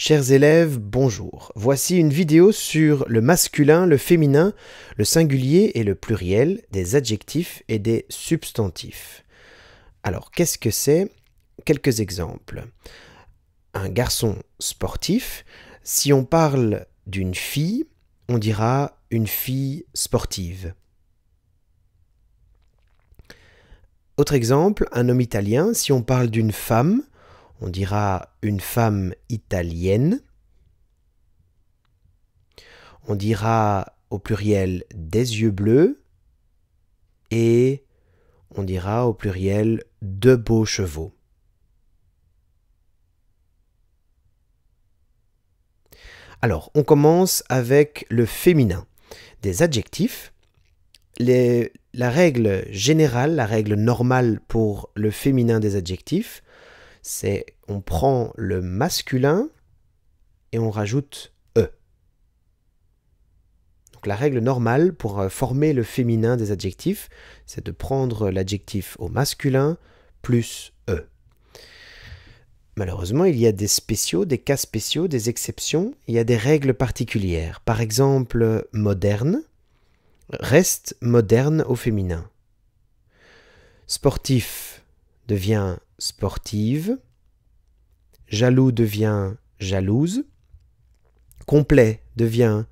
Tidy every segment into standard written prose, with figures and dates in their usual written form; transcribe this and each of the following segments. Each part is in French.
Chers élèves, bonjour. Voici une vidéo sur le masculin, le féminin, le singulier et le pluriel des adjectifs et des substantifs. Alors, qu'est-ce que c'est? Quelques exemples. Un garçon sportif, si on parle d'une fille, on dira une fille sportive. Autre exemple, un homme italien, si on parle d'une femme, on dira une femme italienne. On dira au pluriel des yeux bleus et on dira au pluriel de beaux chevaux. Alors, on commence avec le féminin. Des adjectifs. La règle générale, la règle normale pour le féminin des adjectifs, c'est on prend le masculin et on rajoute E. Donc la règle normale pour former le féminin des adjectifs, c'est de prendre l'adjectif au masculin plus E. Malheureusement, il y a des spéciaux, des cas spéciaux, des exceptions. Il y a des règles particulières. Par exemple, moderne reste moderne au féminin. Sportif devient sportive. Jaloux devient jalouse. Complet devient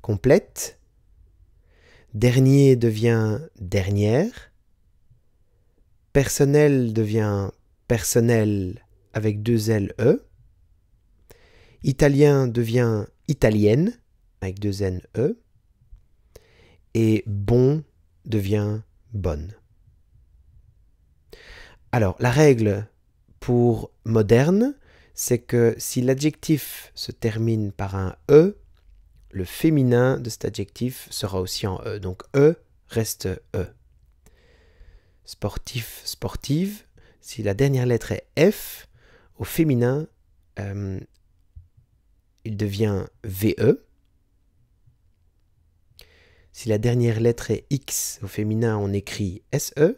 complète. Dernier devient dernière. Personnel devient personnel avec deux L, E. Italien devient italienne avec deux N, E. Et bon devient bonne. Alors, la règle pour moderne, c'est que si l'adjectif se termine par un E, le féminin de cet adjectif sera aussi en E. Donc E reste E. Sportif, sportive, si la dernière lettre est F, au féminin, il devient VE. Si la dernière lettre est X, au féminin, on écrit SE.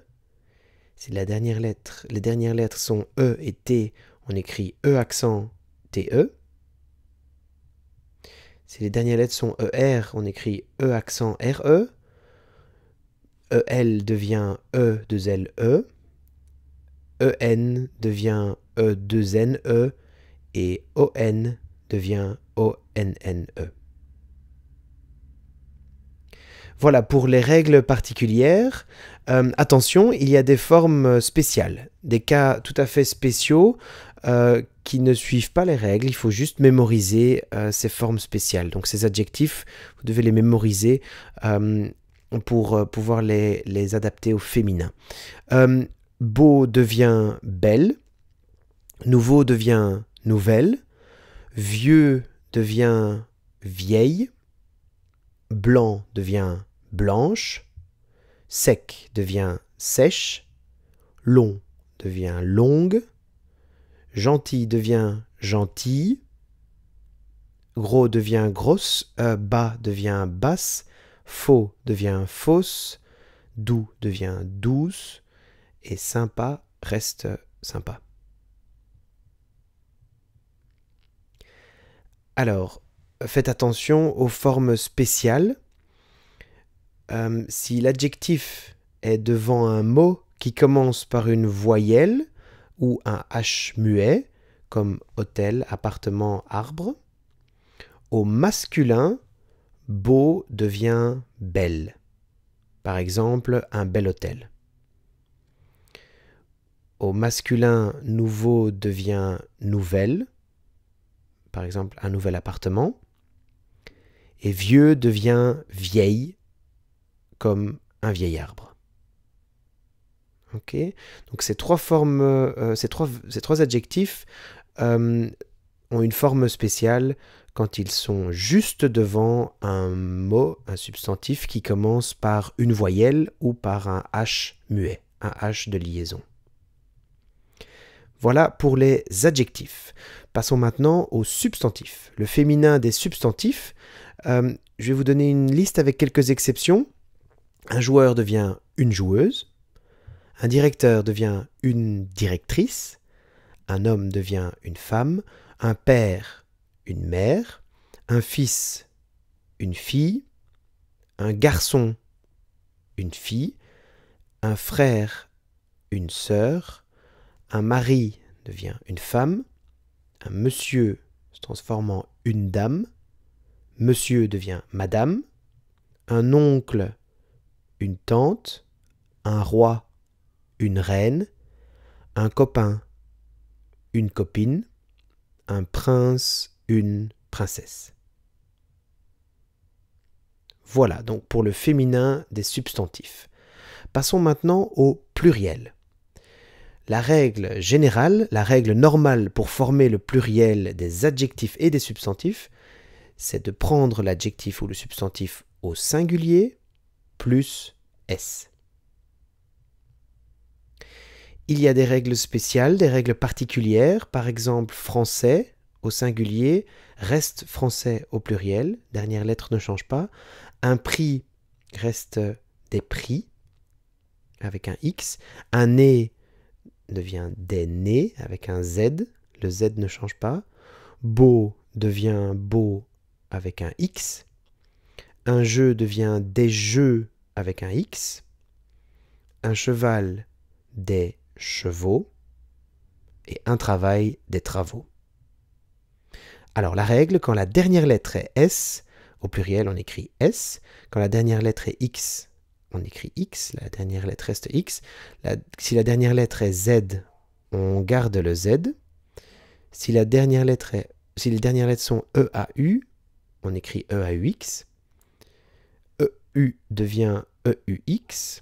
Si les dernières lettres sont E et T, on écrit E accent TE. Si les dernières lettres sont ER, on écrit E accent RE. EL devient E2LE. EN devient E2NE. Et ON devient ONNE. Voilà pour les règles particulières. Attention, il y a des formes spéciales, des cas tout à fait spéciaux qui ne suivent pas les règles. Il faut juste mémoriser ces formes spéciales. Donc ces adjectifs, vous devez les mémoriser pour pouvoir les adapter au féminin. Beau devient belle. Nouveau devient nouvelle. Vieux devient vieille. Blanc devient blanche, sec devient sèche, long devient longue, gentil devient gentille, gros devient grosse, bas devient basse, faux devient fausse, doux devient douce, et sympa reste sympa. Alors, faites attention aux formes spéciales. Si l'adjectif est devant un mot qui commence par une voyelle ou un H muet, comme hôtel, appartement, arbre, au masculin, beau devient belle. Par exemple, un bel hôtel. Au masculin, nouveau devient nouvelle. Par exemple, un nouvel appartement. Et vieux devient vieille, comme un vieil arbre. Ok. Donc ces trois formes, ces trois adjectifs ont une forme spéciale quand ils sont juste devant un mot, un substantif qui commence par une voyelle ou par un H muet, un H de liaison. Voilà pour les adjectifs. Passons maintenant aux substantifs. Le féminin des substantifs, je vais vous donner une liste avec quelques exceptions. Un joueur devient une joueuse. Un directeur devient une directrice. Un homme devient une femme. Un père, une mère, un fils, une fille, un garçon, une fille, un frère, une sœur, un mari devient une femme, un monsieur se transforme en une dame, monsieur devient madame, un oncle, une tante, un roi, une reine, un copain, une copine, un prince, une princesse. Voilà donc pour le féminin des substantifs. Passons maintenant au pluriel. La règle générale, la règle normale pour former le pluriel des adjectifs et des substantifs, c'est de prendre l'adjectif ou le substantif au singulier plus S. Il y a des règles spéciales, des règles particulières, par exemple français au singulier reste français au pluriel, dernière lettre ne change pas. Un prix reste des prix avec un X. Un nez devient des nez avec un Z, le Z ne change pas. Beau devient beau avec un X. Un jeu devient des jeux avec un X. Un cheval, des chevaux. Et un travail, des travaux. Alors la règle, quand la dernière lettre est S, au pluriel on écrit S. Quand la dernière lettre est X, on écrit X. La dernière lettre reste X. Si la dernière lettre est Z, on garde le Z. Si les dernières lettres sont EAU, on écrit EAUX. EU devient EUX.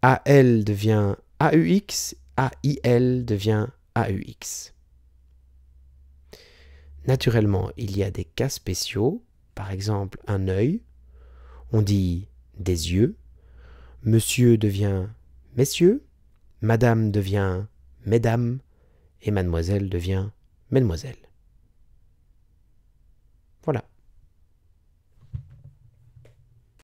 AL devient AUX. AIL devient AUX. Naturellement, il y a des cas spéciaux. Par exemple, un œil. On dit des yeux. Monsieur devient messieurs. Madame devient mesdames. Et mademoiselle devient mesdemoiselles. Voilà.